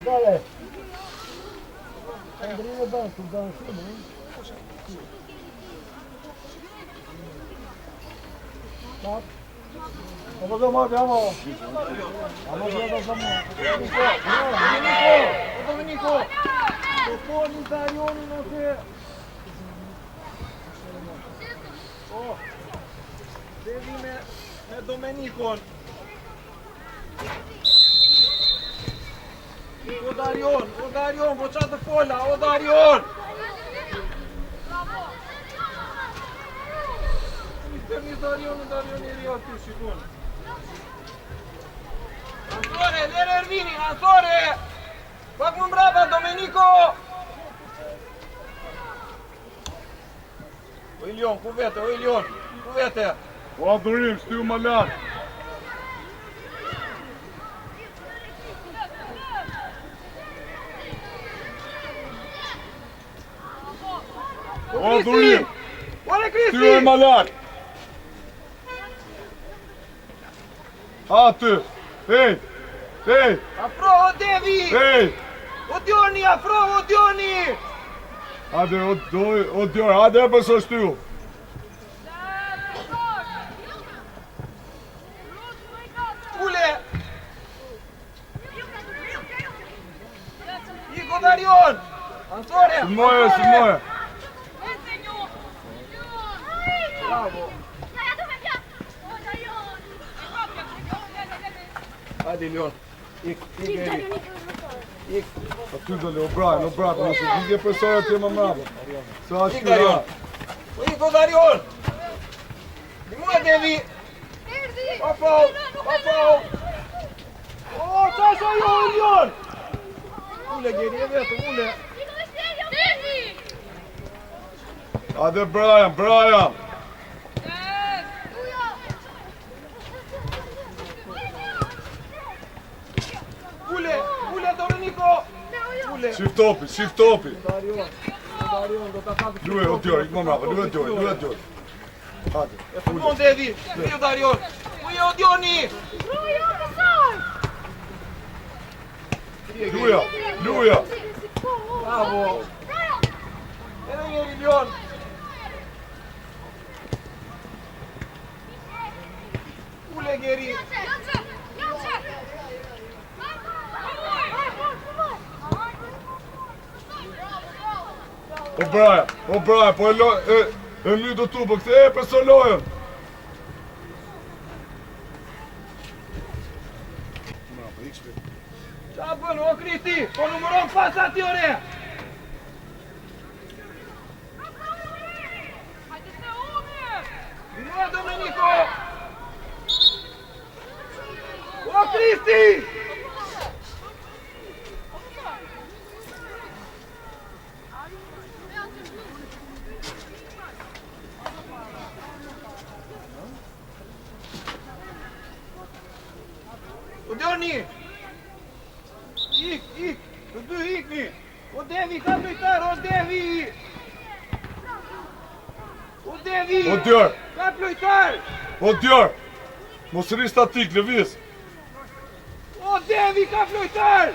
Dale. Andrina Banco, dança, né? Tá. Vamos fazer uma, vamos. Vamos fazer uma. Domenico. Tocou no Darione, não sei. Oh. Devi me Domenico. O Darion, po qatë fola, o Darion! Një Darion i ri aty, shikon. Ansore, lere Ervini, Ansore! Pak më mbrapa, Domenico! O Ilion, ku vete? Po adhurim, shtu më lartë. O Kristi! Ore Kristi! Ty e më lartë. Aty. Hej. Afro, o Devi! Hej. O Dioni, afro, o Dioni! Hajde, o Dior, hajde e përso shtu. Ule! Iko Darion! Ansore! Së moje. Bravo! Hajde Leon, ik Eri. Ik. Aty dole, o Brian, nëse gjigje përsore të më mrapa. Se ashtu Ik Darion. Iko Darion! Dimua Devi! Opo! O, qasha jo Leon! Ule Geri, e vetë, ule! Hajde Brian. Ule Domenico! Ule! Shif topi. Darion, do ta kapë. Luaj, o Dior, ik më mrapa, luaj Dior. Hajde. E fundon Devi! Rio Darion! Uje o Dioni! Luja. Bravo! Edhe njeri Leon! Ule Geri! O Brian, po e lydo tu, po këthe e përso lojën. Qa bën, o Kristi? Po numëron pas ati ore! Dimua Domenico! O Kristi! O Dioni! Ik! Të dy ikni! O Devi, ka plojtar, o Devi! O Devi! O Dior, Ka plojtar! mos rri statik, lëviz. O Devi, ka plojtar!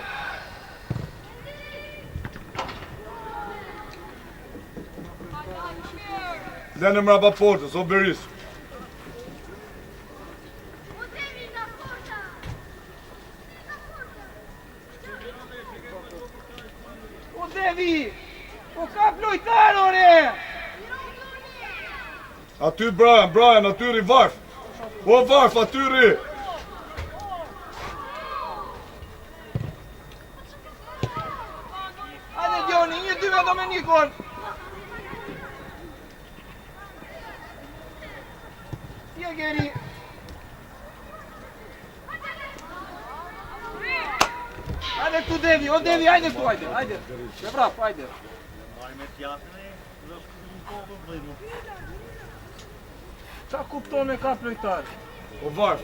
Lene mrapa portës, o Beris. O Devi! O ka plojtar, ore! Aty Brian, aty ri varf. O varf, aty ri. Hajde Dioni, 1-2 me Domenikon! Je Geri! Hajde tu Devi, o Devi, hajde tu, hajde! Me vrap, hajde! Qa kupton me ka plojtar? O varf,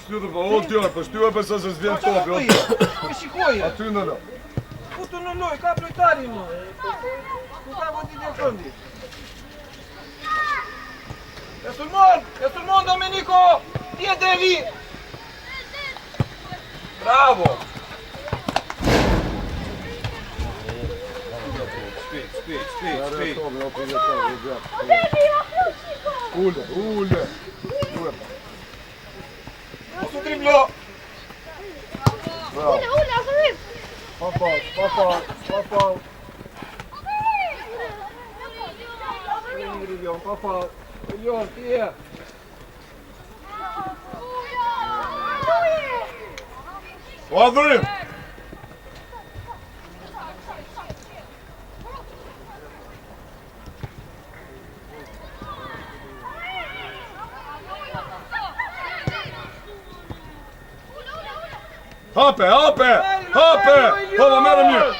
shtytë po, o Dior, po shtyë përsa se s'vjen Qa topi, o të Dior. Me shikoje! Aty në lo. Futu në loj, ka plojtari më! Ku ka vëti dhe këndi? E sulmon Domenico! Ti e Devi! Bravo! Shpejt. Ule. Mos u driblo. Bravo. Pa fal. Elion, pa fal. Elion, ti je. O adhurim. Hape! Hova, merë mirë!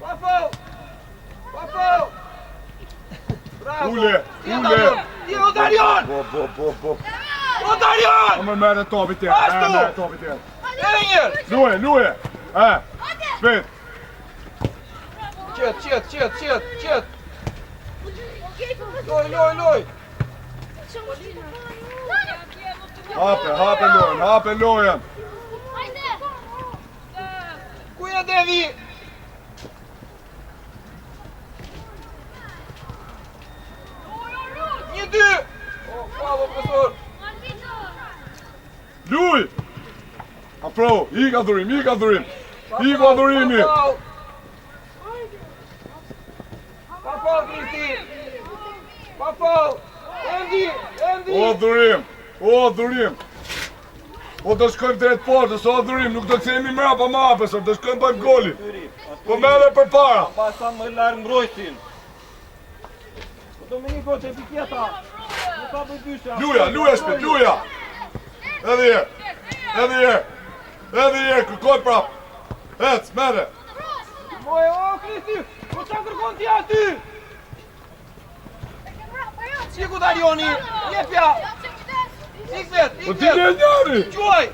Pa fal. Bravo. Ule. Ti o Darion. Bo. O Darion. Më merë topi tjerë. Edhe njërë. Luje. Shpejt. Qet. Loj. Hape lojen. Ku je Devi? Një dy. O, bravo profesor. Luj! Afro, i ka dhurim. I ka dhurimi. Pa fal Kristi. Pa fal. Endi. O dhurim. O do shkojmë drejt portës, o dhurim, nuk do të themi mrapa më hapës, do shkojmë bëjmë goli. Po merre përpara. Pa sa më larg mbrojtësin. Dominiko te piketa. Nuk ka bëjë. Luja shpejt, luja. Edhe je, kërkoj prap. Ec, merre. Moje, o Kristi, po qa kërkon ti aty? Qiku Darioni, jepja. Ikvet. Po ti një njëri. Quaj.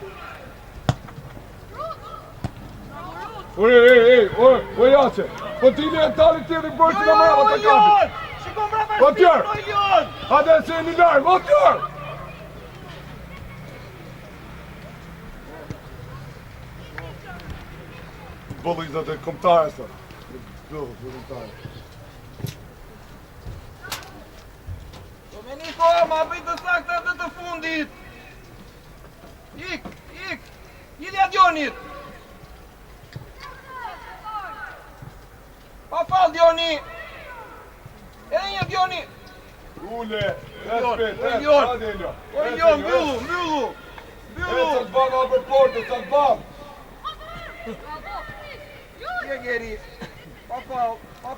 O Jace, po ti një tali tjeri bërë që në mërë të kapit. Shikon brapa Po tjerë. shpirë, Elion. Hade se një larmë, o tjerë. Bëllizat e komtare së. Dominiko, ma bëjt të sakta dhe të fundit. Ik. Idja Dionit. Pa fal Dioni. Edhe një Dioni. Ule, respet, Elion, mbyllu. E të të banë apër portës, të të banë. Je Geri. Pa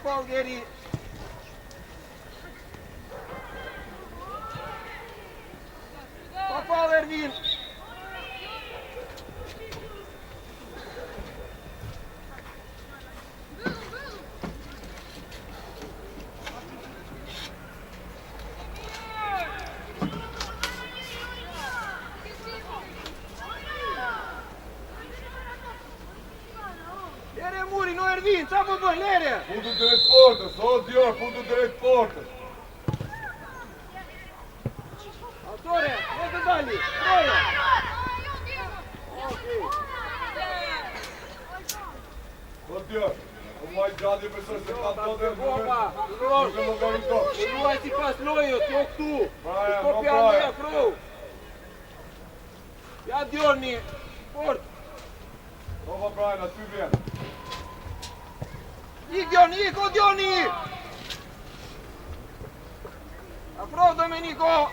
fal Geri. Pa fal Ervin. Lere muri, no Ervin, qa po bën, lere? Futu drejt portës, o Dior, futu drejt portës. Autore, ne të dali, troje. O Dior, o maj gjadi përse se ka të dhe në Opa, nuk e më garito. luaj si pas lojët, jo këtu. Brian, Shko no pjanë Brian. ja, kru. Ja Dioni, fort. Opa Brian, aty vjen. Ik Dioni, o Dioni! Afro Domenico!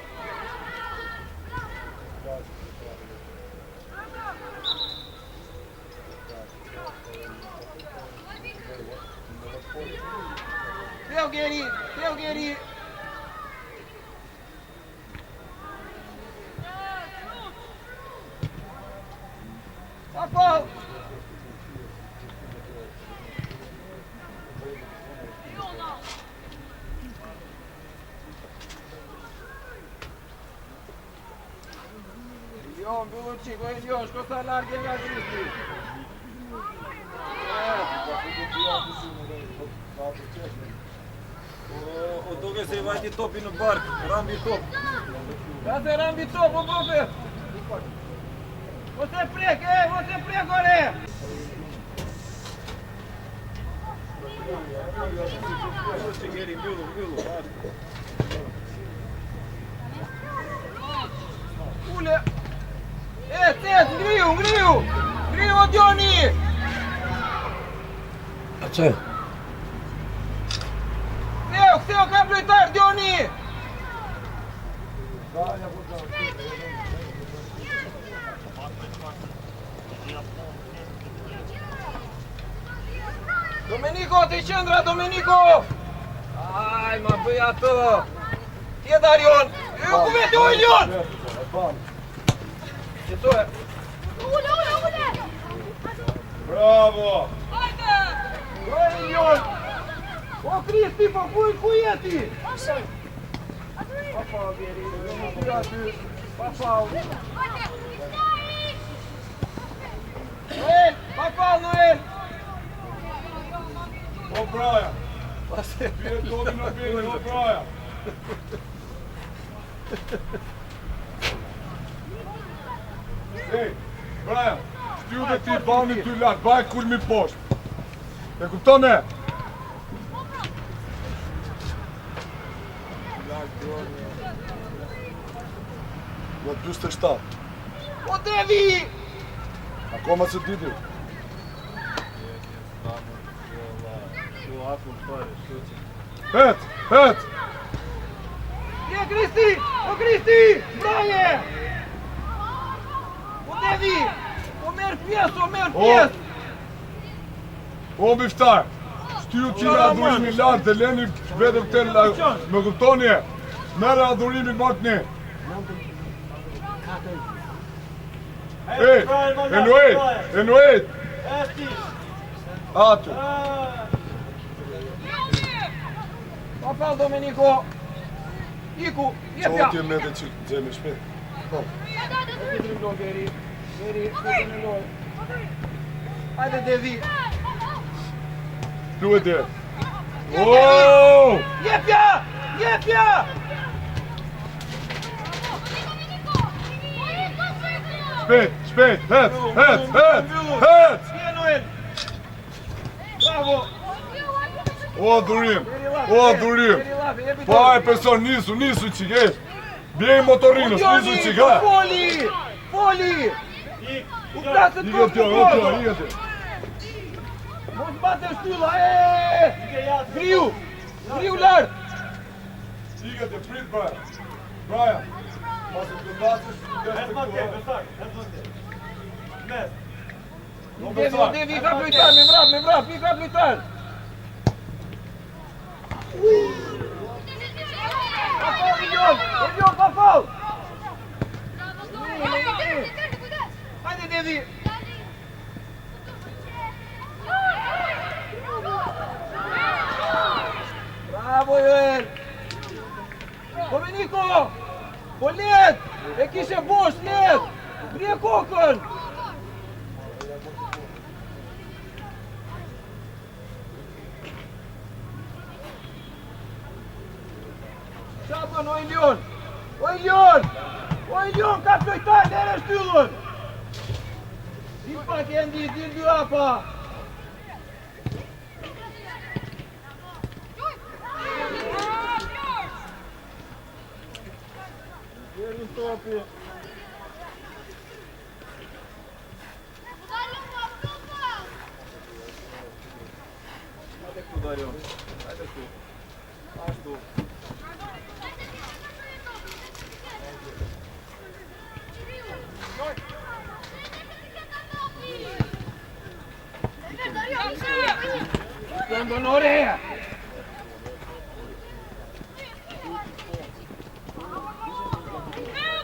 Teo Geri! Afro! Elion, mbyllu qiko, Elion, shko sa largë nga Kristi. O duke se i vajti topi në bark, rambi top. Ka se rambi top, o profe! Mos e prek, ore! Gjeri, mbyllu. Ule! Ngriu! Ngriu o Djoni! A që? Ktheu ka lojtar Djoni! Domenico, te qendra Domenico! Aj, ma bëj atë! Tje Darion! Ku vete o Ilion! Qëtoj! Ule! Bravo! O Ilion! O Kristi, po ku jeti? Papa, vjeri, papa! Noel! Papa, Noel! O Brian! Bjerë toti në bjerë, o Brian! Ej, Brian, shtiu dhe ti bani ty lartë, baj kulmi poshtë. E kupton e? Në 27. O Devi! Akoma se diti. Het! Je Kristi! O Kristi! Braje! O Devi! O merë pjesë! O biftar! Shtiu qira adhurimin lartë dhe leni vetëm këtë më kuptoni e. Mere adhurimin makni. Ej! E nuejt! Atu! Papa Domenico! Iku! Jepja! Qoti e me dhe që gjemi shpet. Geri, hajde Devi! Duhet dhe. Oooo! Jepja! Shpet! Het! Je Noel! Bravo! O dhurim! Pa e person nisu qik, e! Bjej motorinës, nisu qik, ha! Foli! U krasë të Ike tjo! Mos bate shtylla, Griu lartë! Ike tjo, prit Brian! Pas e të ndasësh, Devi ka plujtar, me vrap, i ka plujtar! Pafal, Ilion, pafal! Hajde Devi! Bravo Joel! Domenico! Po let! E kishe bosh, let! Brje kokën! Shapën, o Ilion, ka plojtar, lere shtyllën! I pak e ndi, dir dy apa! Deri në topi! Hajde këtu, Darion, hajde këtu! Ashtu! Onore!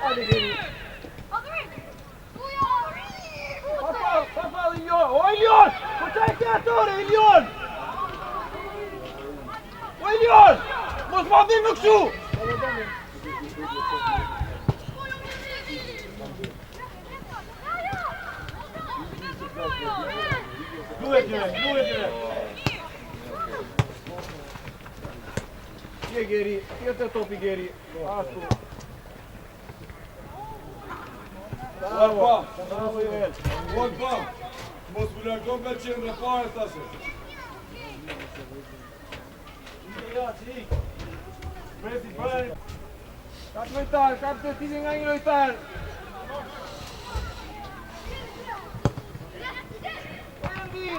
Hadi geri. Papa Ilion! O Ilion! Po qaj të atore, Ilion! O Ilion! Mos ma vim në këshu! Duhet jere! Je Geri, tjetë topi Geri. Ashtu. Bravo Joel. Mos më largon nga qendra, pa e thashe. Kap lojtar, kap të cilin nga një lojtar. Endi!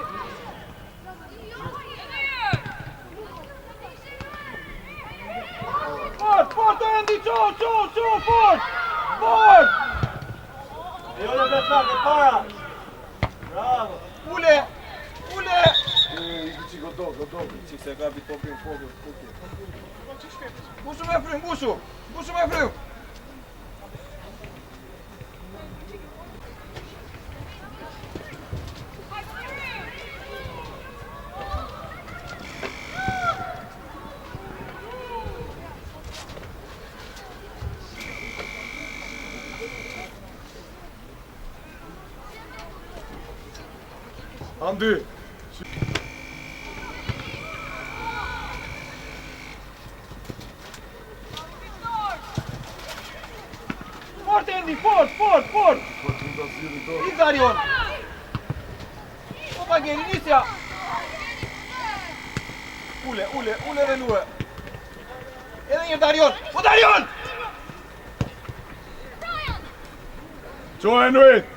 Fort, Endi, qo, fort! Fort! Jone Besnak e para. Bravo. Ule! Iki godo. Qik se gabi topin fokus. Bushu me frym, bushu me frym! Andi. Fort, Endi, fort! Ik Darion! Opa Geri, nisja! Ule dhe lue! Edhe një Darion! O Darion! Qo e nëjt.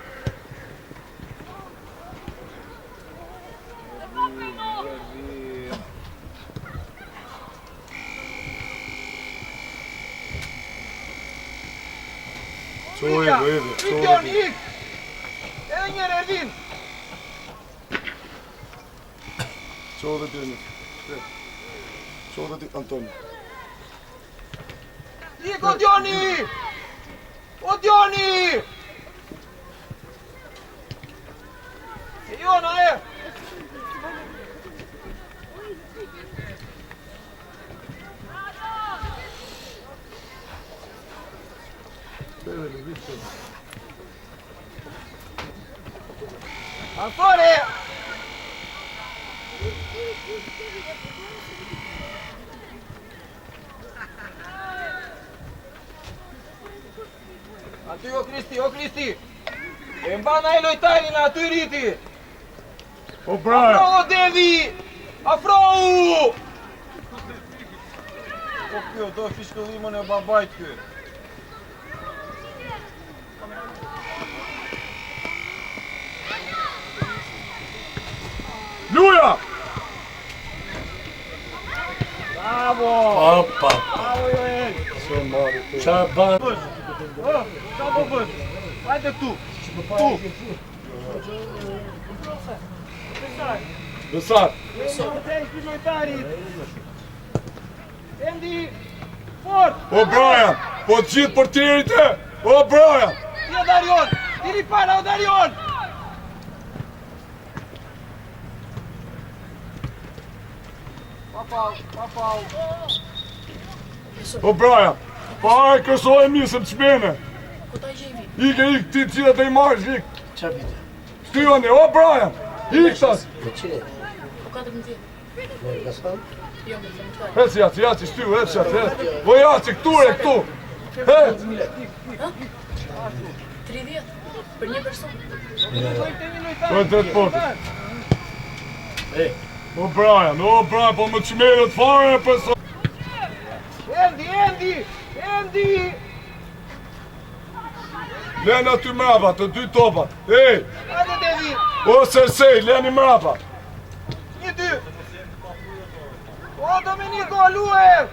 Ik Joni, ik! Edhe njërë Ervin! Qo dhe ti një. Qo dhe ti Antoni. Ik o Djoni! O Djoni! E Jona e! Ancora! Aty o Kristi! E mbana e lojtarin aty riti! O Brian. Afro o Devi! Afro! Po kjo do fishkëllimën e babajt kjo. Luja! Bravo! Opa, Bravo Joel! qa ban? Qa po bën? Hajde këtu! Besar. Endi lojtarit! Endi! Fort! O Brian. Po të gjithë për tjerit e. O Brian. Tje Darion! Tiri para o Darion! Pa fau! O Brian. Pa e kësoj e misëm të shmene. Ku ta gjevi? Ike, ti cilë të i marrës, ik. Qa vite? Shtyoni, o Brian. Ik tas. Po qire? Po 14. Me Gasan? Jo, me të mëtaj. Heci, jaci, shty, heci, heci. Po jaci, këtu. Hec. 30 për një person. Po e tret portës. O Brian, po më të shmene të fare e përso. Endi! Lene aty mrapa, të dy topat. Ej, Hajde Devi! o Cersei, leni mrapa. 1-2! O Domenico, luaj!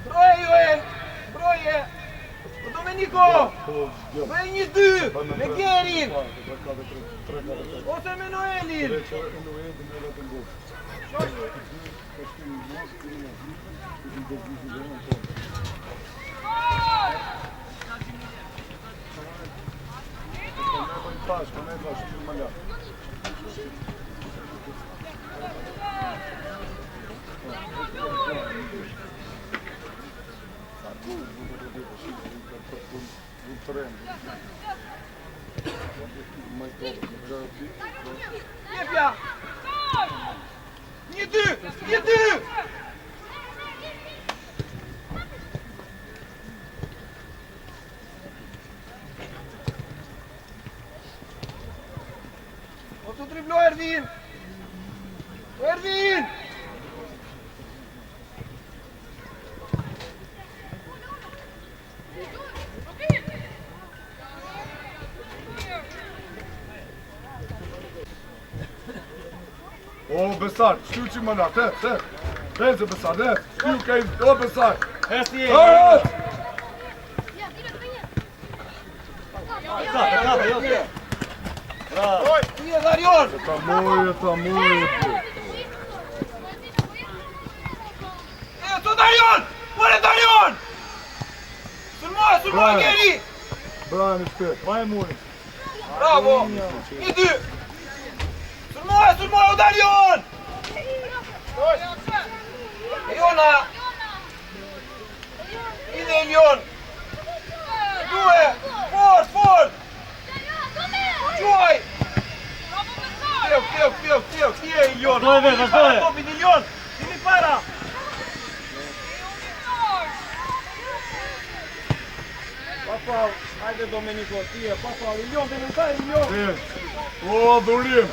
Broje Joel! Broje! O Domenico! Broje 1-2! Me Gerin! Ose me Noelin! Jepja! 1-2! driblo Ervin! Ervin! O, Besar, shtu që më natë, Hezë, Besar, shtu kej, o, Besar. Hesti e. Hajt! Bravo. Nije Darion! Ta moje. Eto Darion! Ore Darion! Sulmoja Geri! Brian i shpet. Vaj muri. Bravo! 1-2! Sulmoja o Darion! Eliona! Ide Elion! 2! Fort! Gjuaj! Tio, ti e Elion! Vazhdoj! Topin Elion! Timi para! Papau, hajde Domenico, ti e papau, Elion, dhe në taj, Elion! O, dhurim!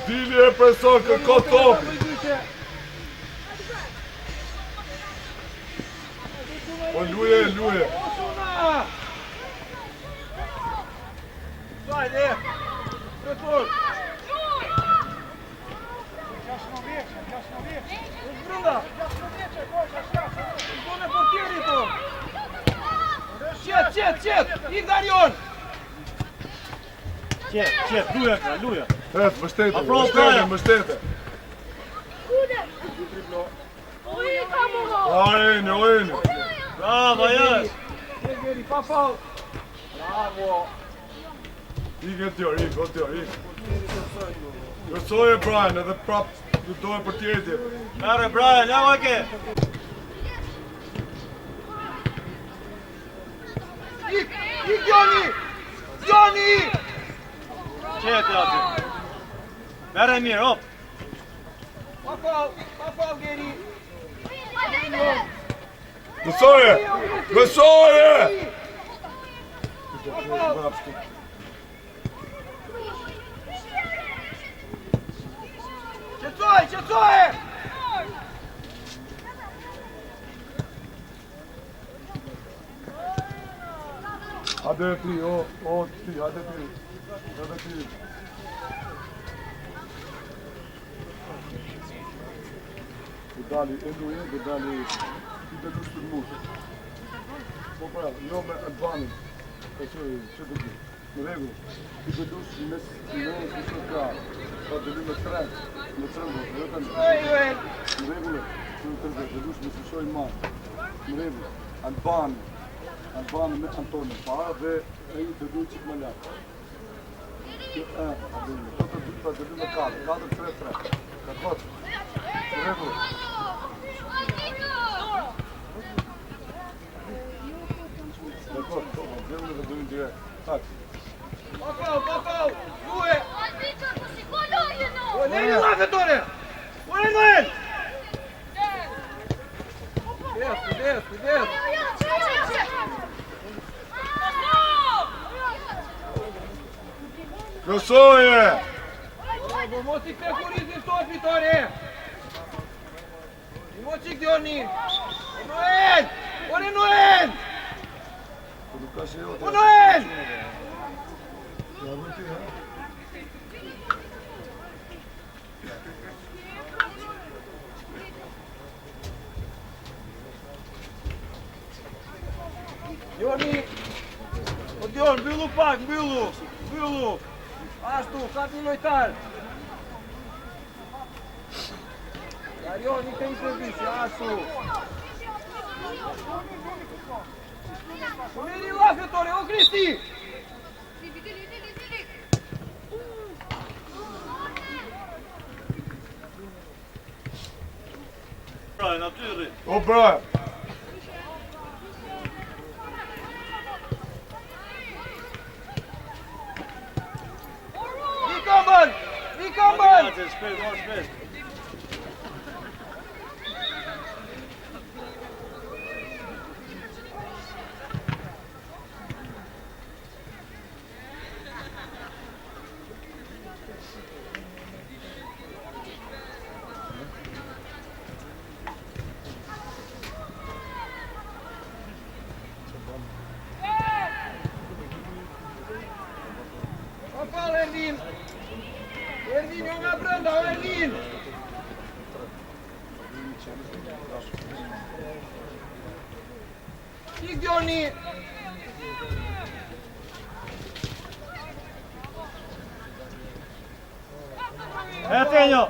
Dili e preson kërko topi! O, luje! Hajde! Retur! Brunda! Bune portieri tu! Qet! Ik Darion! Qet, luja. Het, mbështete. Ojeni. Bravo, jes. Geri, papau! Bravo! Ik. Gërsoje Brian, edhe prap lutoje për tjetër. Merre Brian, ja vake. Ik Joni! Qet aty. Merre mirë, hop. Papau Geri! Gërsoje! Qetësoje! Hajde ti, hajde ti. Dali, ti të dush për mushë. Po pra, jo me Albani, që të di, në regu, ti të dush në kështë ka, pa të ly me trend, në regullë, të dush me sëshoj marë, në regullë, Albani me Antoni, pa dhe e i të dush qik më lakë. To të dy pa të ly me 4-3-3, ka koqë, në regullë. Papau! Due! Olha lá, Vitória! Olha Noel! Desce! Gërsoje! Mos I kte kurizin sot, Vitória! Mos I kte Onin! Noel! Olha Noel! O Noel! Joni! O Dion, mbyllu pak, mbyllu! Ashtu, kapi lojtar! Darion, I te I servisi, ashtu! Meri lá, Vitória! Ô, Cristi! Brian, aty. O Brian! Vikambën! Shpejt. Ervin! Ervin, jo nga brenda, o Ervin! Ik Djoni! Tenjo!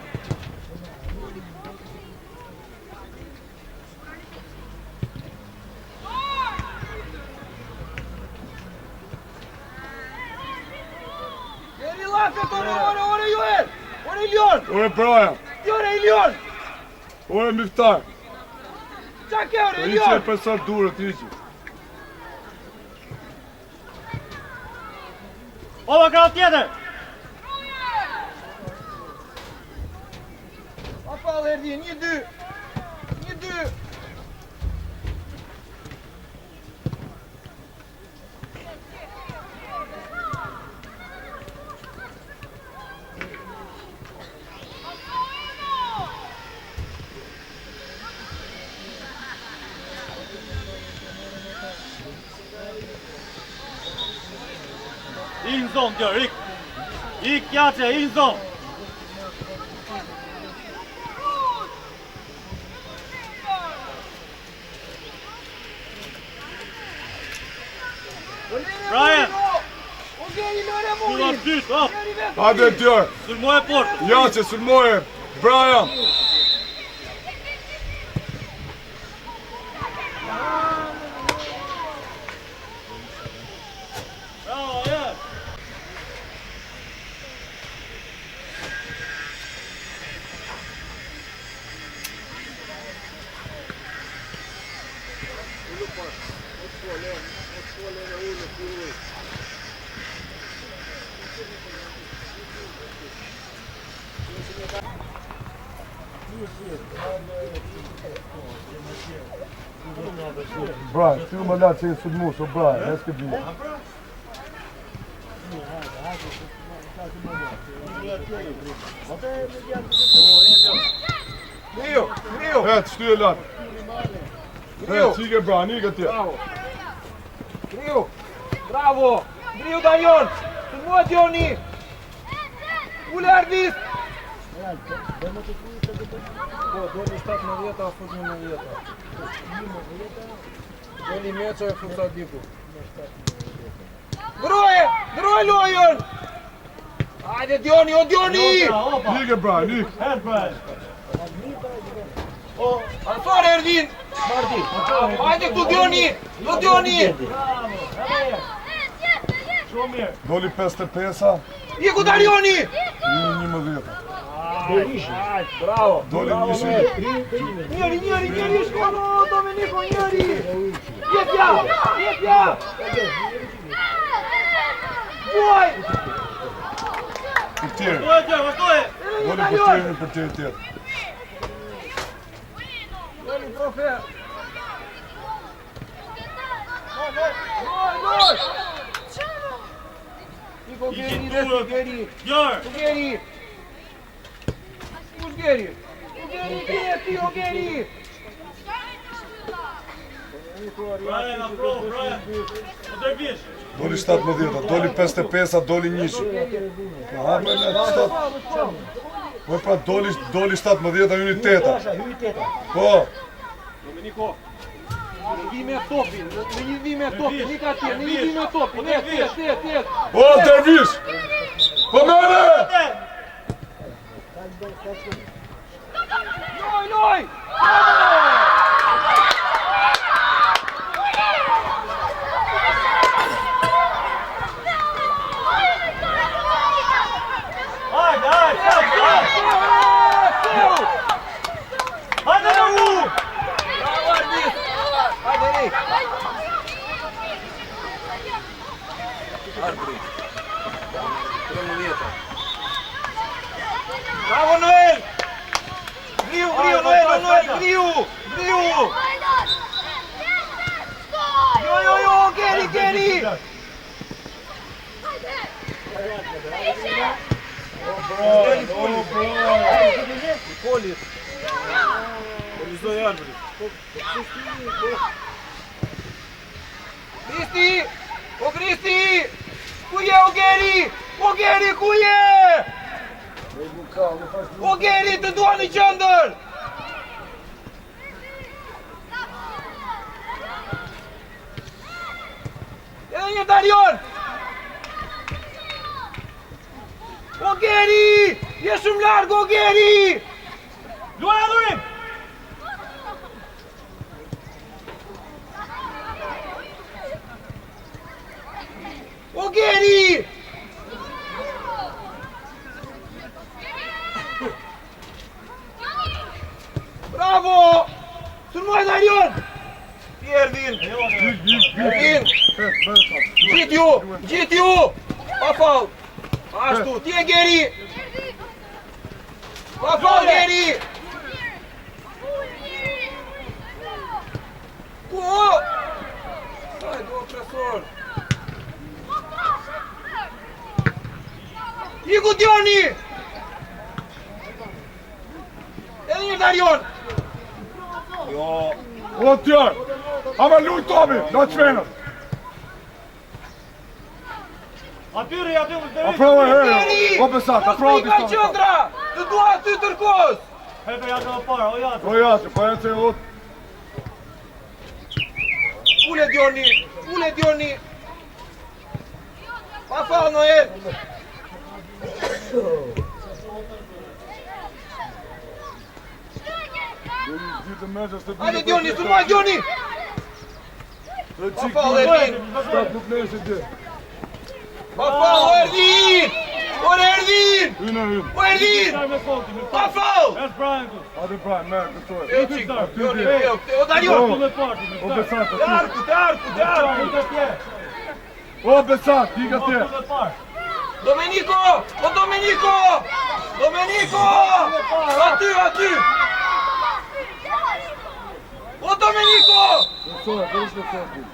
Jeri lafet, ore Joel! Ore Ilion! Ore Brian! Ore Ilion! Ore Miftar! Qa ke ore Iqe Ilion? për sa durët, iqe. Ova krau tjetër! Afal Ervin, 1-2! 1-2! In zon, kjo, ik! Ik, jace, in zon! Brian! O Geri lore Kulla murin! dyt, hop! Geri vetë! Hajde tjër! Sulmoj e portë! Jace, sulmoje! Brian! Bravo, ja! Brian, ty më latë që e sulmu, so Brian, e s'ke bje. Grio! Grio! Hetë, shty e latë. Grio! Hetë, qike Brian, ike tje. Bravo! Grio! Bravo! Grio Danion! Të mua Djoni! Ule Ardis! Po, doli 17, a fut 19. Doli meqo e futa diku. Groje! Groje lojën! Hajde Djoni, o Djoni! Ike Brian, ike. Head, Brian! Ansar Ervin! Hajde këtu Djoni! Do Djoni! Shumë mirë! Doli 55-a, Iku Darioni! 11-a. Bravo! Doli 100. Njeri, shkono Domeniko, njeri! Jetja! Jetja! Vuaj! Për tjerë. Vazhdoje, tjerë, vazhdoje! Doli për tjerë, për tjerë tjerë. Doli profe! Gol! Iko Geri, resti Geri! Gjërë! Geri! Kush Geri? Geri, ti o Geri! Brian, afro, Brian! Më dërbish! Doli 17-a, doli 55-a, doli 100. Ha, me në 7. Po pra, doli 17-a, hyni 8-a. Po, Domeniko! Në vi me topin, në vi me topin, një ka tjerë, në vi me topin, tet! o, Dervish! Po mene! Loj! Hajde, hajde, në u! Bravo Ardis! Hajde Rik! Ardri! 13. Bravo Noel! Griu, Noel! Griu! Jo, Geri! Polis! Polizoj arbëri. Kristi! O Kristi! Ku je o Geri? O Geri, ku je? O Geri, të dua në qendër! Edhe një Darion! O Geri! Je shumë larg, o Geri! Luaj adhurim! O Geri! Bravo! Sulmoj Darion! Erdin! Erdin! Gjit ju! Pa fall! Ashtu, ti e Geri! Pa fall Geri! Ku? Aj, do presor! Iku Dioni! Edhe një Darion! O tjerë! Ama luj Tomi, do të shvenët! Atyri, atyri! Aprova herë! Geri! O besat, Mos aprova me i ka qëndra! Të dua aty tërkos! Hete jatë më parë, o jatë! O jatë, po jatë se o... Ule Dioni! Ule Dioni! Pa fall Noel! Hajde Dioni, sulmoj Dioni! Pa fall Erdin! Stop nuk nesë dhe. Pa fall o Erdin! O Erdin! Hynë. O Erdin! Pa fall! That's Brian. Hajde Brian, merë, këtoj. E qik, Dioni, o Darion! O besat, Te arku, te arku, te arku! O besat, diga tje. Domenico! O Domenico! Domenico! Aty, aty! O Domenico! Këtoj, kërës në këtoj.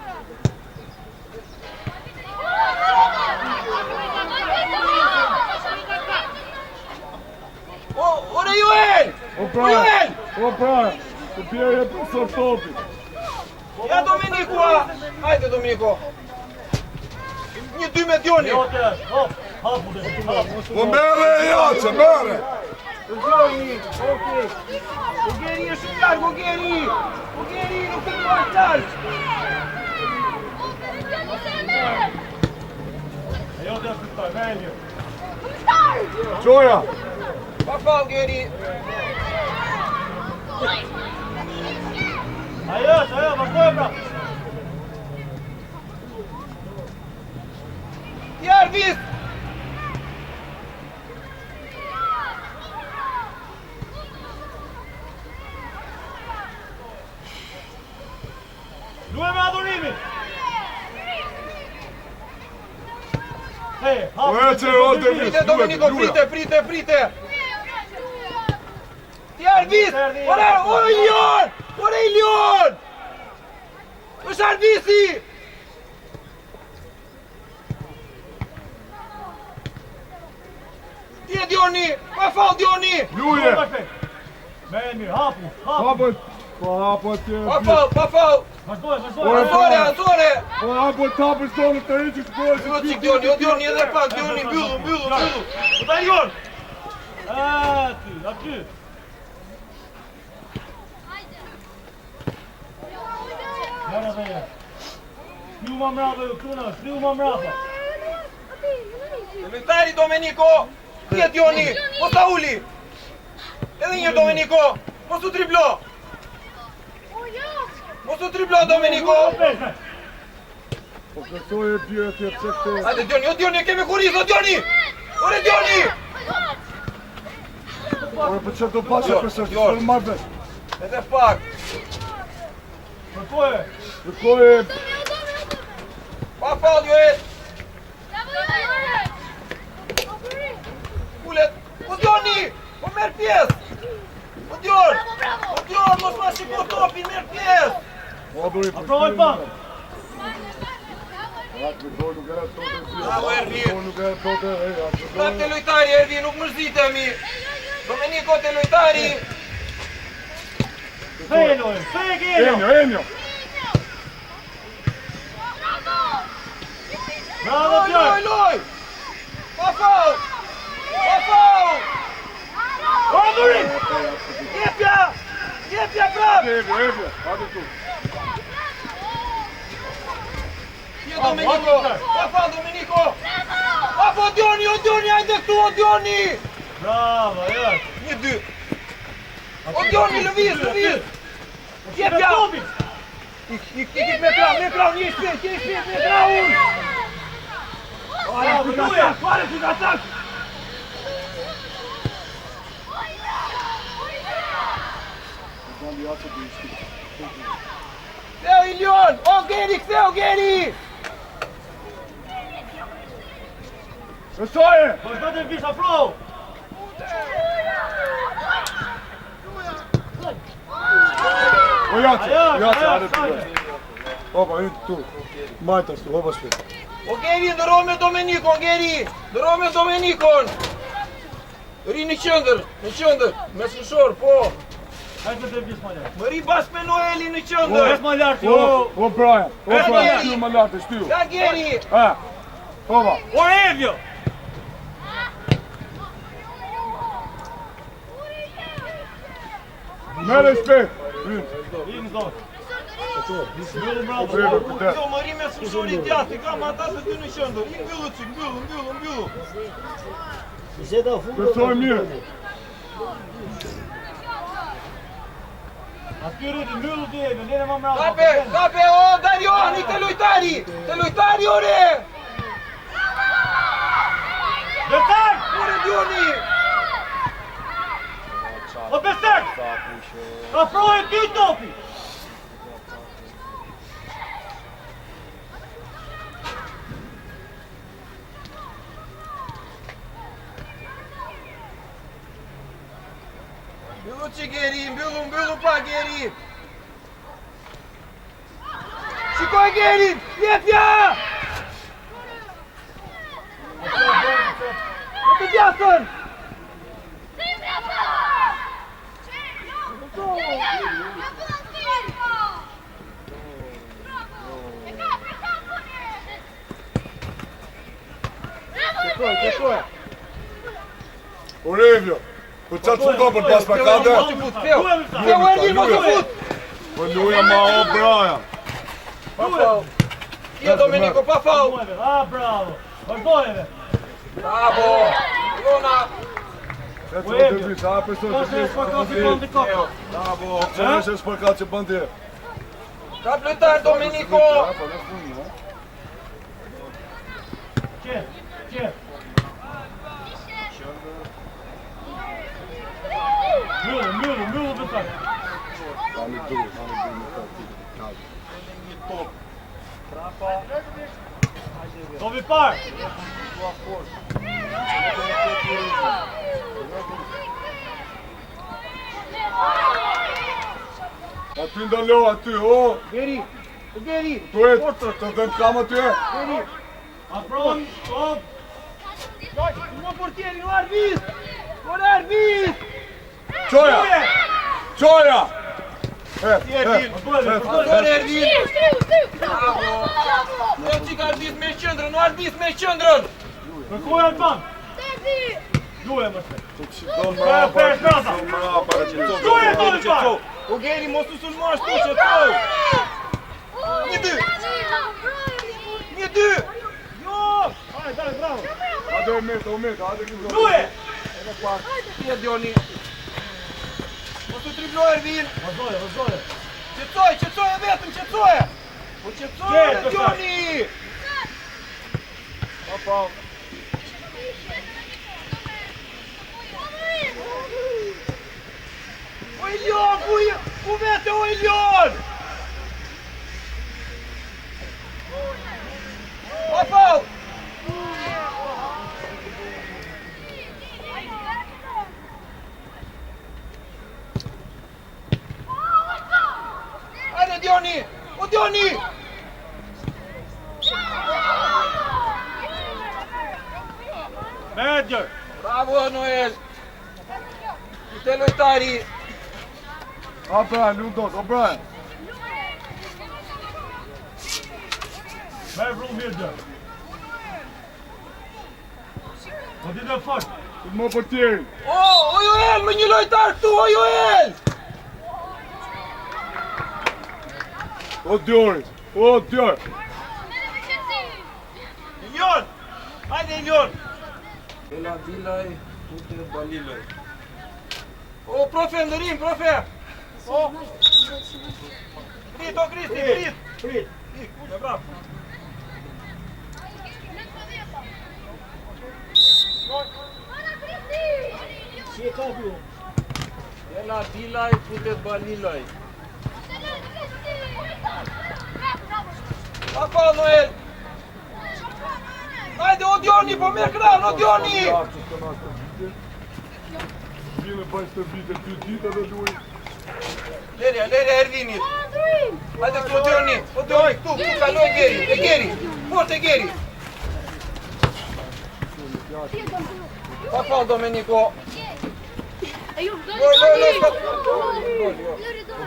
O Joel! O O Brian, Joel! o Brian. Të bjerë e profesor Topi. Ja Domenico! Hajde Domenico! Një dy me Dioni! Po mere e jace, mere. Dioni! Okej! O Geri e shumë larg, o Geri! O Geri, nuk të duaj larg! Jo të asistoj, venjë. Qoja. Pa fall Geri! Ajo, vazhdoj pra. Jarvis! Luaj me adhurimin. Hey, Po e që e ote Prite Domenico, prite! Jarvis! Ore Ilion! Ore Ilion! është Arbisi! Ti e Dioni! Pa fall Dioni! Luje! Me mirë, hapu! Po atje... Pa fall! Ore, Azore! Po hapo tapër sonë të heqë të bërë... O qik Dioni, o Dioni edhe pak, Dioni, mbyllu! O Darion! Aty! Jara dhe je. Shliu ma mrapa ju këtuna, shliu ma mrapa. Lojtari Domenico! Ti e Dioni! Mos ta uli! Edhe një Domenico! Mos u triplo! Mos u triplo Domenico! Po kësoj e bje të jepse këte... Hajde Dioni, o Dioni, kemi kuriz, o Dioni! Ore Dioni! Ore, për që do pashe përse, që të marrë vesh. Edhe pak! Rëkoje... Pa fall Joel! Kullet! O Dioni! O merë pjesë! O Dion! O Dion, mos ma shiko topin, merë pjesë! O dori për Aprovoj pa! Bravo Ervin! Nuk e tote, Prap të lojtari Ervin, nuk mërzitemi! Domenico të lojtari! Feje lojë, feje Genjo! Enjo! Bravo Loj, Björn! loj! Pa Pa faul! Pa faul! Odurin! Jepja! Jepja prap! Evlja, hajde tu. Je Domenico! Pa faul Domenico! Apo Odioni, hajde këtu Odioni! Bravo, jep! 1-2. Odioni, lëviz! Jepja! Ik me krau, një shpjet, me kraun! Pare si atak! Ktheu Ilion! O Geri, ktheu Geri! Shësoje! Vazhdo të vish afro! O jace, hajde tu. Opa, hynë tu. Majtas tu, opa shpet. O Geri, ndërro me Domenikon, Geri! Ndërro me Domenikon! Ri në qëndër, me slushor, po! Hajde të vish ma lartë. Më ri bas me Noeli në Ves qëndër! ma lartë, jo! O Brian, Geri. shtu më lartë, shtu. Ka Geri! Opa. O Evjo! Mere shpet. Hynë. Inë zonë. Mbyllë bravo. Bravo, kujdes. Jo, më ri me slushori djathi, kam ata të ty në qëndër! I mbyllu qik, mbyllu! Shësoj mirë. Aty rriti, mbyllë të Evjo, njene ma mravo. Kape, o Darioni, të lojtari, ore! Besek! Ore Dioni! O Besek! Afroj ty topi! Mbyllu që Geri, mbyllu pa Geri! Shikoj Geri, jepja! Në të djatën! Qeshoj! Orevjo. Po qatë që do për pas pakate? Ktheu Ervin, mos të fut! Po luja ma o Brian. Pa faul! Je Domenico, pa faul! Bravo! Vazhdojeve! Bravo! Jona! E që më të vish, a për Ka se shpakat që bëndi kopë! Bravo! Që në shpakat që bëndi e? Ka plëtar Domenico! Po në funë, no? Qef! Mbyllë Besek! Tani du me të Topi parë! Aty ndalo, aty, o! Geri! Tu e, të dhem kam aty e? Afron, top! Në portieri, në arbis! Qoja! Vazhdojnë Ervin! Bravo! Në qik arbis me qëndrën, në arbis me qëndrën! Kërkoj Alban! Duhe më shpe! Duhe Topi parë! O Geri, mos të sulmo ashtu që të! 1-2! Jo! Hajde, bravo! Hajde o metë, hajde këmë Duhe! Tje Dioni! Mos të triplo Ervin! Vazhdojë! Qetësoj e vetëm, qetësoj! Po qetësoj e Dioni! Pa. O Ilion, ku vete o Ilion? Pa faul! Hajde Dioni! O Dioni! Medjër! Bravo Noel! Te lojtari! A Brian, Lundos, o Brian! Merë vru mirë gjë! Po ti dhe fort. Më për tjeri. O Joel, me një lojtar këtu, o Joel! O Diori, o Dior. Ilion! Hajde Ilion! Ela Bilaj, Pute Baliloj. O, profe, ndërim, profe! O! Prit, o Kristi, prit! Prit! E bravo! Si e ka du? Ela Bilaj, Pute Baliloj. Pa, Noel! Hajde, o Dioni, po me kran, o Dioni! Vine bajnë të vite, 2 dita dhe luaj. Lerja Ervinit. Hajde këtu, o Dioni, këtu kaloj Geri, e Geri, fort e Geri. Pa fal, Domenico.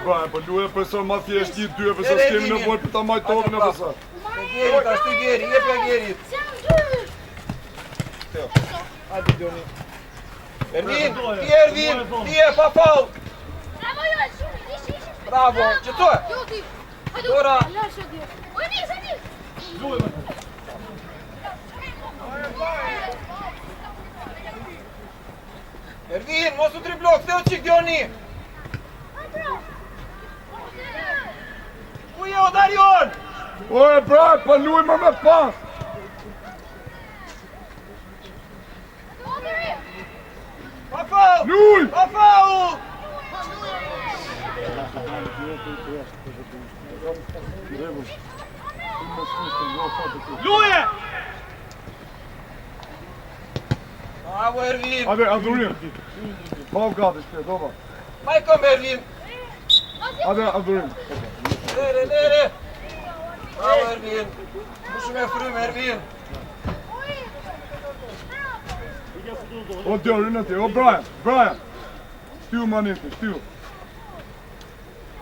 Brian, po luaj person ma thjesht një dy, përse s'kemi nevoj për ta majtovin e përsa. E Geri, ta shtu Geri, jep e Gerit. Hajde, Dioni. Ervin, ti e pa fal. Bravo, qëto e? Dora. Ervin, mos u triblok, se o qik Dioni. Uje o Darion. Oje, Brian, po luaj më me pas. Pa fal. Luaj! Pa fal. Luje! Bravo, Ervin. Hajde, adhurim. Pa u gati shpe, doba. Mai këm, Ervin. Hajde, adhurim. Lere. Bravo, Ervin. Mushë me frym, Ervin. O Dior, rinë atje, o Brian. Shtiu maniti, shtiu.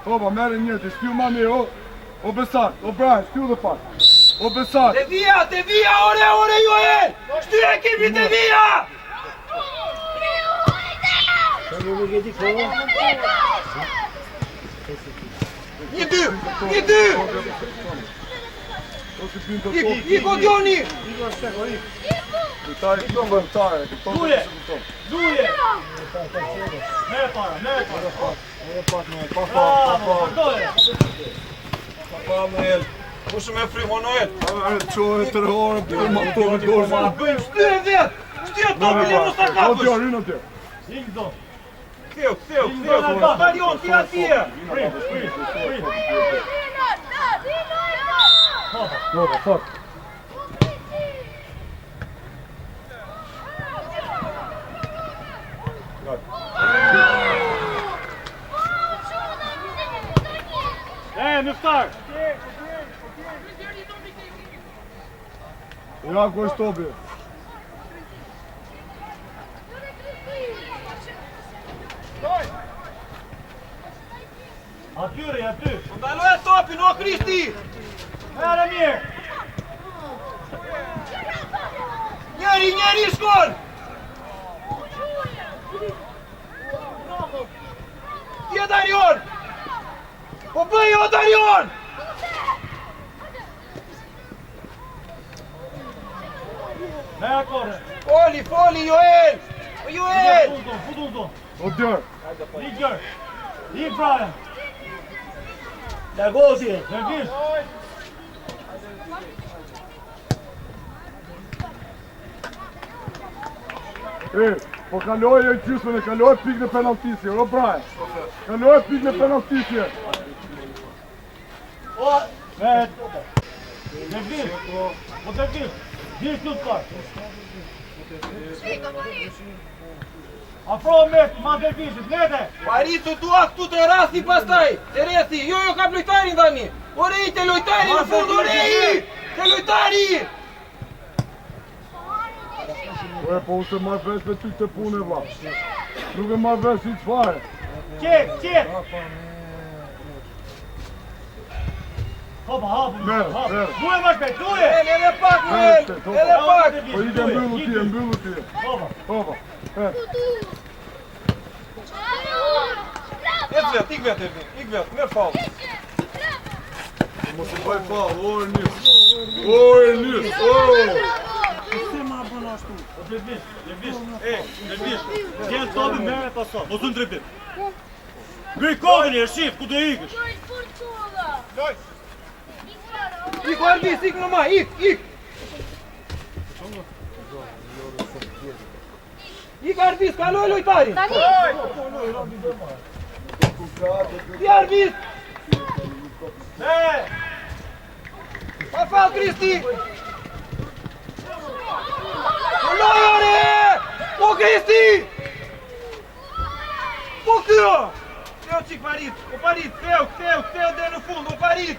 Oba, merë njëti, shtiu mani, o Besar, o Brian, shtiu dhe pak. O Besar. Te via, ore, Joel. Shty ekipi te via. Një dy. Iko Dioni. Lutari këto më lutare. Luje! Mere para. Bravo, dole! Pa, Noel. Mushë me frym, o Noel. Are, qohet të rëhore, për më të në dorë. Shty e vet. Shty e topi, le mos ta O kapësh. Dior, rinë atje. Ingzo! Ktheu. Darion, ti atje. Prit! Doba, fort. Nëftar! Ja, ku është topi. Aty! Ndaloj topin, o Kristi. Mere mirë! Njeri shkon. Tje Darion. Po bëj o Darion. Me akore! Foli, Joel. O Joel. Futu zonë! O Dior. Ligër! Lig Brian! Largosi! Nervis! Po kaloj e gjysmën e kaloj pik në penaltisje, o Brian. Kaloj pik në penaltisje. Nervis! Po Nervis! Dirë këtë parë! Afro me ma Nervisit, nete! Paritu tua këtu të rasti pastaj. Të rethi, jo kap lojtarin tani. Ore i, te lojtari në fund, ore i! Te lojtari! Oje, po unë se marrë vesh me ty të punë e vla. Nuk e marrë vesh i të fare. Qet! Hopa, hapu. Merë. Luje më shpejt, luje. Edhe pak, Noel! Edhe pak! Po ide mbyllu ti. Hopa. Ec vet, ik vet Ervin, ik vet, merr fal. Mos e bëj fall, o Ernir. Lëvish. Gjen topin merre paso. Mos u ndrepit. Ngri kokën e shif ku do ikësh. Ik Ervin, ik në maj, ik! Ik Ervin, kaloj lojtarin! Ti Ervin! Pa fal Kristi! Lojore! Po Kristi! Po këtëo! Këtëo qik parit, o parit, këtëo dhe në fund, o parit!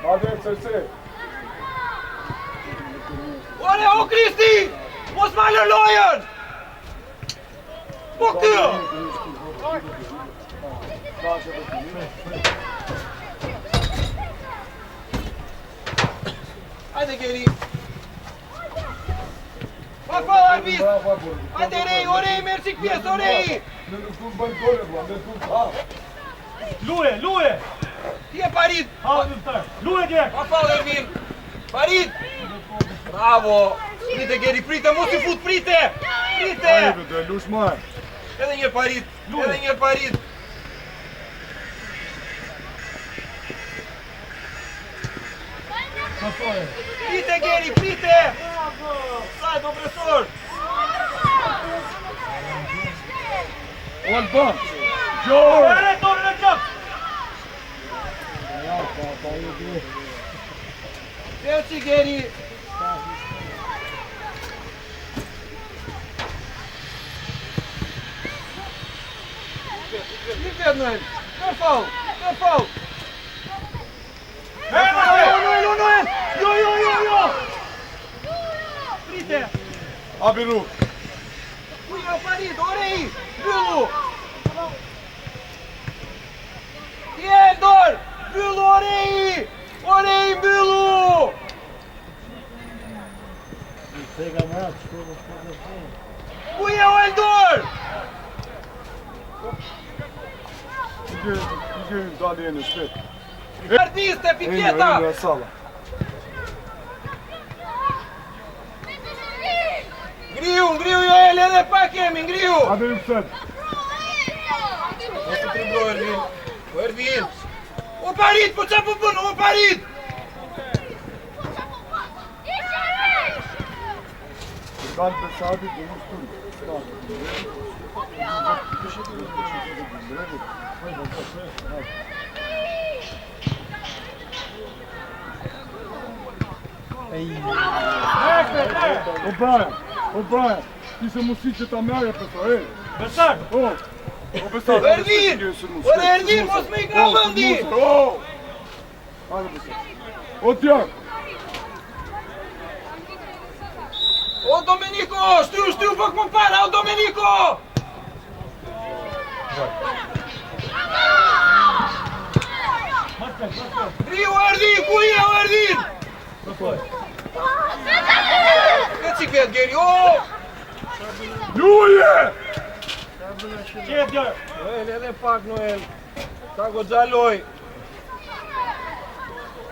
Hajde, CC. Ore, o Kristi! Mos ma lër lojën! Po këtëo! Hajde Geri! Pa fal Arbis! Hajde Rej, Orej, merë qik pjesë, Orej! Luje. Ti e parit! Luje dje. Pa fal Ervin! Parit! Bravo! Prite Geri, prite, mos i fut, prite! Prite! Hajde, do e lush maj. Edhe një parit! Edhe një parit! Prite Geri, prite! Saj, do presor! Alban. Gjore. Merre topin e çop. Delci Geri! Niet vet Noel! Merr fal! Noel! Jo! Prite! Abiru. Uja, parit, Orej! Byllu! Tjeldor! Byllu, Orej! Orej, byllu! Uja, Eldor! Ige dali në shpet. Artiste, pikjeta! Nga sala. Ngriu, Joel, edhe pak kemi, ngriu! Hajde Yüksel. Mos të triblo Ervin! O Ervin! O parit, po qa po bën, o parit! Kalp e Sadi dhe në shtuj. O Brian, ti se mu si që ta merje përsa, Besar. O Besar, Ervin! O Ervin, mos me I nga vëndi! Hajde Besar. O Tjak! O Domenico, shtryu pak më para, o Domenico! Ngriu Ervin, ku je o Ervin? Këtë qik vet Geri, o! Luje! Qef dje. Noel, edhe pak Noel. Sa go xhaloj.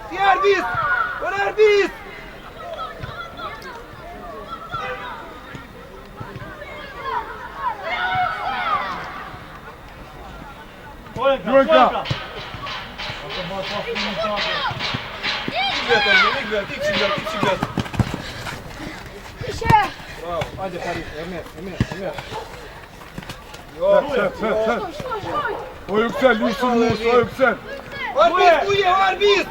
Ti Arbis! Por Arbis! Joenka. Ik vet, ik zie vet. Bravo, hajde Paris, Emir. Set. O Yüksel, Yusuf Musa, o Yüksel. Arbis, ku je, Arbis!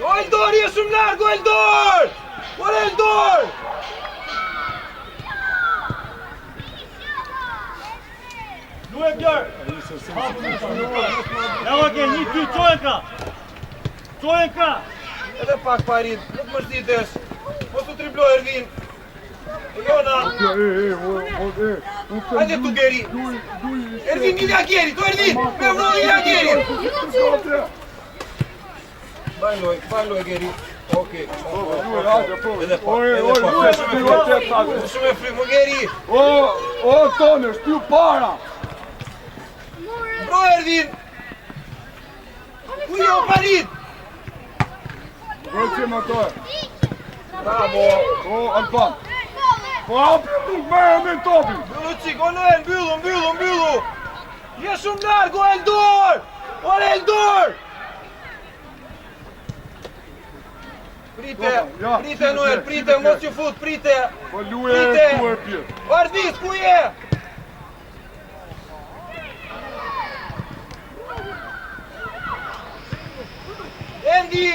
O Eldor, je shumë larg, o Eldor! Por Eldor! Luje Björk. Evo ke një ty Çoenka. Edhe pak Parit, nuk më shditesh. Mos u triblo Ervin. Jona! Hajde tu Geri! Ervin Ilja Geri, tu Ervin! Me vëllë Ilja Geri! Bajloj Geri. Okej. Edhe pa. Shumë e frimë Geri! O, Tone, shpju para! Bro Ervin! Ku je o parit? Vërësim ato e. Bravo! O, Alban! Po hapë tu, merë me topi! Mbyllu qik, o Noel, mbyllu! Je shumë larg, o Eldor! O Eldor! Prite Noel, prite, mos ju fut, prite! Po luje e tu e pje. O Ardis, ku je? Endi!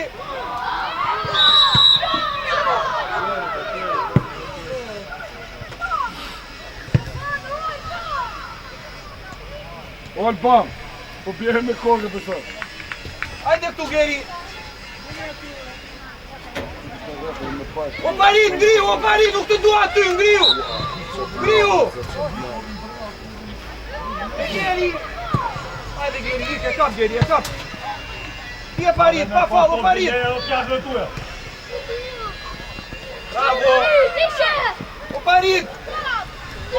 O, Alban! Po bjehe me kogë për sot. Hajde këtu Geri! O parit, ngriu, nuk të dua ty, ngriu! E Geri! Hajde Geri, e kap Geri, e kap! Ti e parit, pa fall, o parit! Bravo! O parit!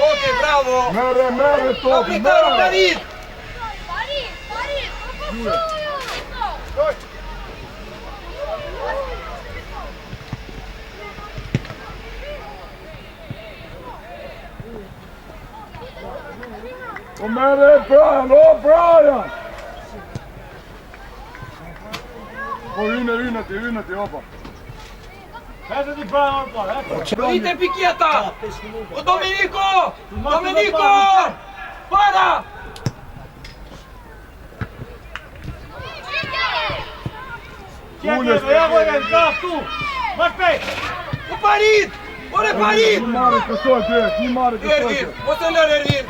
Okej, bravo! Mere topi, Aplitar o parit! O mere Brian, Brian! O rynati, opa. Hajde ti Brian pa, Rite pikjeta! O Domenico! Para! Ja vojnë kap tu! Ma shpejt! O parit! Ore parit! Një marrë kësoj, një marrë kësoj. Ervin, mos e lër Ervin!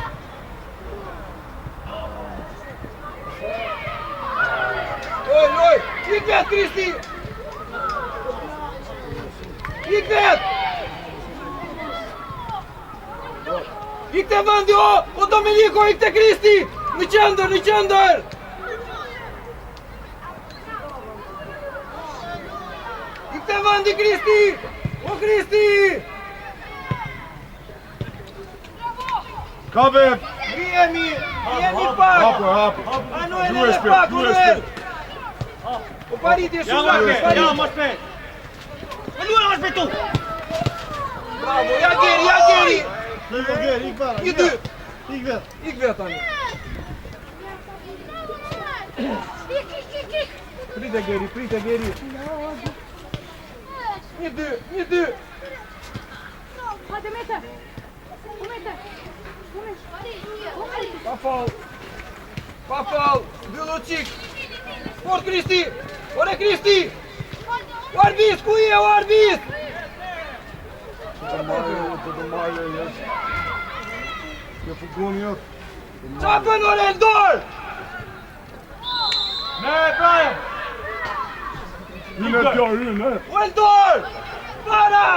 Loj! Ik vet Kristi! Ik vet! Ik te vëndi o Domenico, ik te Kristi! Në qëndër! Ik te vëndi Kristi! O Kristi! Ka vet! Jemi pak! Hapo. A Noel edhe pak, Noel! O parit e shumë lakë, parit! Ma shpejt! Ma luaj ma shpejt tu! Bravo, ja Geri! Një dy! Ik vet tani! Prite Geri! Një dy! Hajde mete! Pa fall! Mbyllu qik! Sport Kristi! Ore Kristi! O Arbis, ku je o Arbis? Të marrë e jesh. Kjo fugoni jëtë. Qa bën ore Eldor? Me Brian! Hynë e. O Eldor! Para!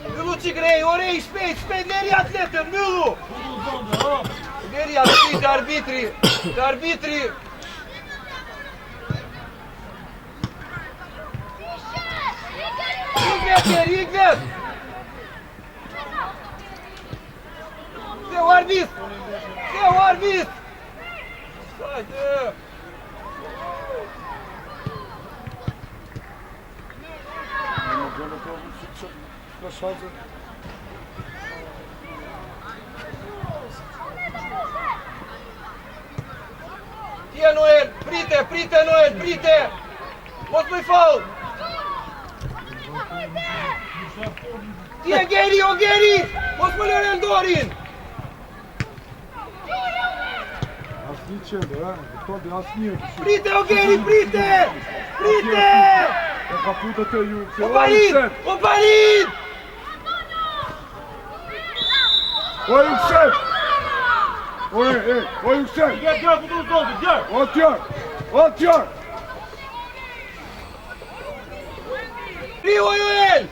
Mbyllu qik rej, o rej, shpejt, leri atletën, mbyllu! Leri atletën, arbitri! Ik vet! Se o Arbis! Hajde! Në gjënë të që në shanse. Tje Noel, prite Noel, prite! Mos më i fall! Tje Geri, o Geri! Mos më lërë Eldorin! Asni qëndë, këto dhe asni e këshu. Prite o Geri, prite! Prite! E ka putë të ju. O parit! O parit! O Jusef! O Jusef! Gjerë, ku të uzolti, gjerë! O tjër! Rio Joel!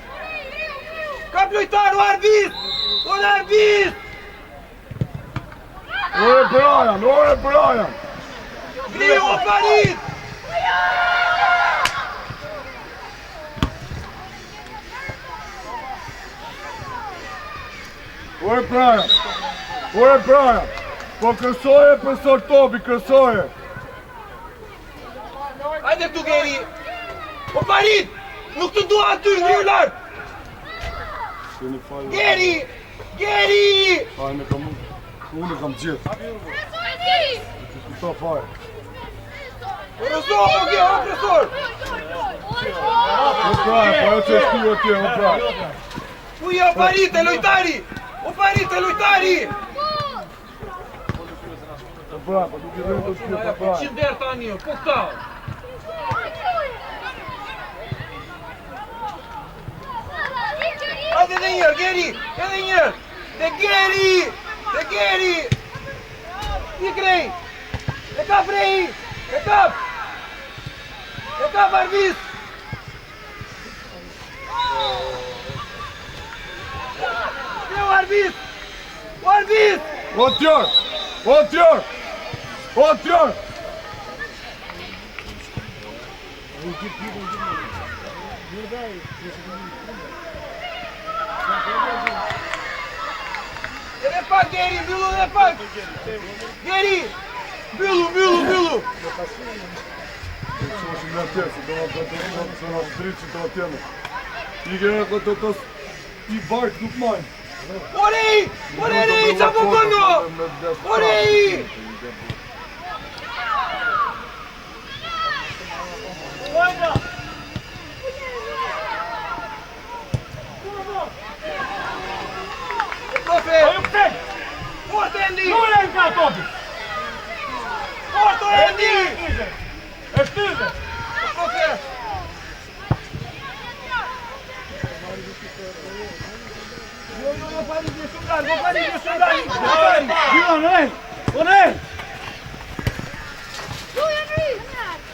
Kap lojtar, o arbit! O arbit! Ore Brian! Gri, o Farid! Ore Brian! Po kërsoje për Sortobi, kërsoje! Hajde këtu Geri! O Farid! Nuk të dua aty, ngriu lart! Geri! Unë kam gjithë. Këta fare. O Rozo, o profesor! O Brian, po e që shtu atje, o Brian. Uja o Farid, e lojtari! O Farid, e lojtari! O Brian, po nuk i rejnë të shtu, o Brian. Që derë tani, po këta! Hajde edhe njërë, Geri! Edhe njërë! Dhe Geri! I krej! E kap Rehi! E kap Arbis! Dhe o Arbis! O tjor! Edhe pak Geri, mbyllu edhe pak! Geri! Mbyllu! Qëshim në tjesë, do në të dritë që të atjene. I gjerë këtë të i bajt nuk majnë. Orei, qa po bëndo? Orei! Profe! Forte Endi! Forte Endi! Profe! Jo, Farid, je shumë larg!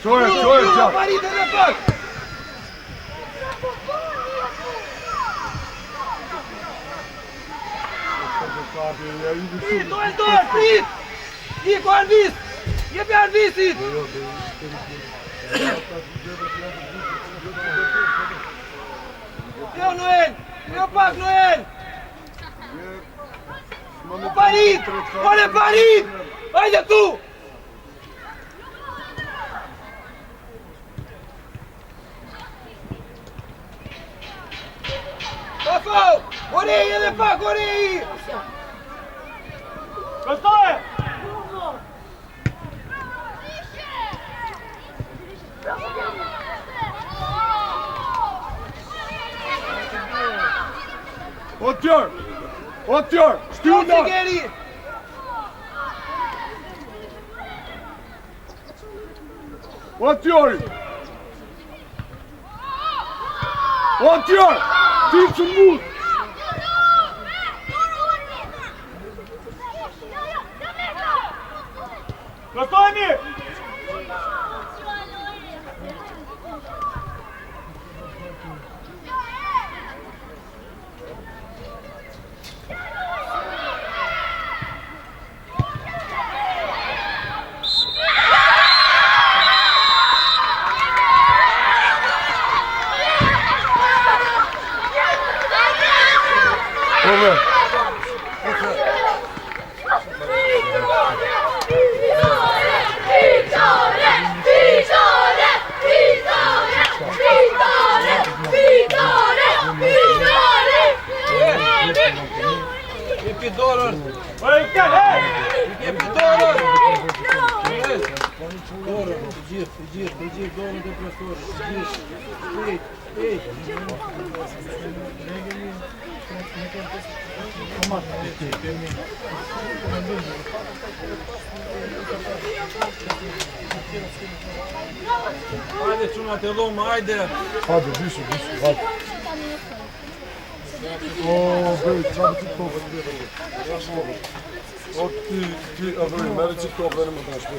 Qoje, qak! Farid, edhe pak! Prit, prit! Iko Arbis! Jepi Arbisit! Jo Noel! Jo pak Noel! O Farid! Ore Farid! Hajde tu! Pafau! Orei edhe pak, Orei! Kërstoje! O tjor! Shtu në! Geri! O tjori! O tjor! Ti që mut! Kërstoje! Jepi dorën! Jepi dorën! Dorën, gjithë dorën të profesorit, Hajde çuna të loma, hajde! Hajde, bishu, hajde. O, bej, çabë që topë në bërë. O, ti, avëri, merë që topë në më të nështu.